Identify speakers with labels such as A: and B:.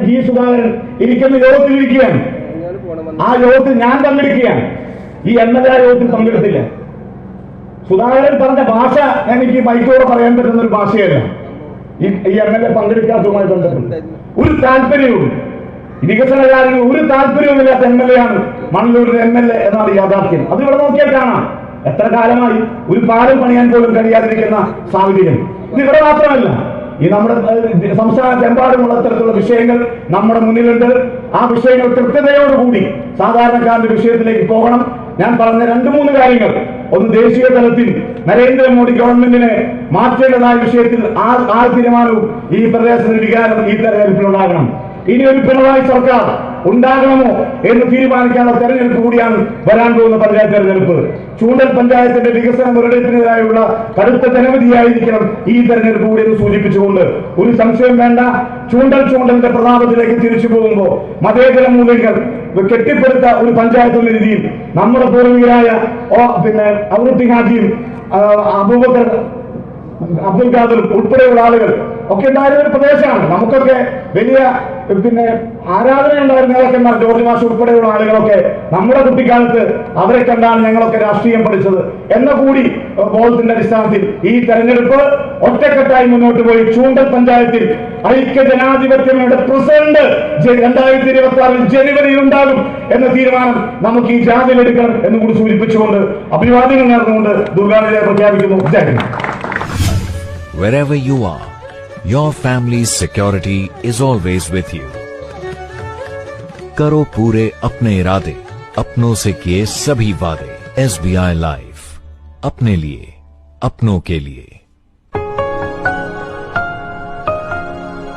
A: G Sudhakaran ഇരിക്കുന്ന യോഗത്തിലിരിക്കുകയാണ്. ആ യോഗത്തിൽ ഞാൻ പങ്കെടുക്കുകയാണ്. ഈ എംഎൽഎ യോഗത്തിൽ പങ്കെടുത്തില്ല. സുധാകരൻ പറഞ്ഞ ഭാഷ എനിക്ക് മൈക്കോടെ പറയാൻ പറ്റുന്ന ഒരു ഭാഷയല്ല. ഈ എംഎൽഎ പങ്കെടുക്കാത്തതുമായി ബന്ധപ്പെട്ട് ഒരു താല്പര്യവും വികസന കാര്യങ്ങൾ ഒരു താല്പര്യവുമില്ലാത്ത എംഎൽഎ ആണ് മണലൂരിലെ എംഎൽഎ എന്നാണ് യാഥാർത്ഥ്യം. അത് ഇവിടെ നോക്കിയാൽ കാണാം. എത്ര കാലമായി ഒരു പാലം പണിയാൻ പോലും കഴിയാതിരിക്കുന്ന സാഹചര്യം. ഇത് ഇവിടെ മാത്രമല്ല, ഈ നമ്മുടെ സംസ്ഥാനത്തെമ്പാടുമുള്ള തരത്തിലുള്ള വിഷയങ്ങൾ നമ്മുടെ മുന്നിലുണ്ട്. ആ വിഷയങ്ങൾ കൃത്യതയോടുകൂടി സാധാരണക്കാരന്റെ വിഷയത്തിലേക്ക് പോകണം. ഞാൻ പറഞ്ഞ 2-3 കാര്യങ്ങൾ, ഒന്ന് ദേശീയ തലത്തിൽ നരേന്ദ്രമോദി ഗവൺമെന്റിനെ മാറ്റേണ്ടതായ വിഷയത്തിൽ ആ തീരുമാനവും ഈ പ്രദേശത്തിന് വികാരം ഈ തെരഞ്ഞെടുപ്പിൽ ഉണ്ടാകണം. ഇനി ഒരു പിണറായി സർക്കാർ ഉണ്ടാകണമോ എന്ന് തീരുമാനിക്കാനുള്ള തെരഞ്ഞെടുപ്പ് കൂടിയാണ് വരാൻ പോകുന്ന പഞ്ചായത്ത് തെരഞ്ഞെടുപ്പ്. ചൂണ്ടൽ പഞ്ചായത്തിന്റെ വികസന മുരടിപ്പിനെതിരായുള്ള കടുത്ത ജനവിധിയായിരിക്കണം ഈ തെരഞ്ഞെടുപ്പ് കൂടി എന്ന് സൂചിപ്പിച്ചുകൊണ്ട് ഒരു സംശയം വേണ്ട, ചൂണ്ടലിന്റെ പ്രതാപത്തിലേക്ക് തിരിച്ചു പോകുമ്പോൾ മതേതര മൂല്യങ്ങൾ കെട്ടിപ്പടുത്ത ഒരു പഞ്ചായത്ത് എന്ന രീതിയിൽ നമ്മുടെ പൂർവികരായ അബൂത്തി ഹാജിയും അബൂബക്കർ അബ്ദുൽ ഖാദറും ഉൾപ്പെടെയുള്ള ആളുകൾ ഒക്കെ ഉണ്ടായിരുന്ന ഒരു പ്രദേശമാണ്. നമുക്കൊക്കെ വലിയ ആരാധന ഉണ്ടായിരുന്ന നേതാക്കന്മാർ ജോർജ് മാഷ് ഉൾപ്പെടെയുള്ള ആളുകളൊക്കെ നമ്മുടെ കുട്ടിക്കാലത്ത് അവരെ കണ്ടാണ് ഞങ്ങളൊക്കെ രാഷ്ട്രീയം പഠിച്ചത് എന്ന കൂടി ബോധത്തിന്റെ അടിസ്ഥാനത്തിൽ ഈ തെരഞ്ഞെടുപ്പ് ഒറ്റക്കെട്ടായി മുന്നോട്ട് പോയി ചൂണ്ടൽ പഞ്ചായത്തിൽ ഐക്യ ജനാധിപത്യങ്ങളുടെ പ്രസിഡന്റ് 2026 ജനുവരിയിൽ ഉണ്ടാകും എന്ന തീരുമാനം നമുക്ക് ഈ ജാഥയിൽ എടുക്കണം എന്ന് കൂടി സൂചിപ്പിച്ചുകൊണ്ട് അഭിവാദ്യങ്ങൾ നേർന്നുകൊണ്ട് ദുർഗാവിജയം പ്രഖ്യാപിക്കുന്നു. ജയ്.
B: Wherever you are, your family's security is always with you. करो पूरे अपने इरादे, अपनों से किए सभी वादे. SBI लाइफ, अपने लिए, अपनों के लिए.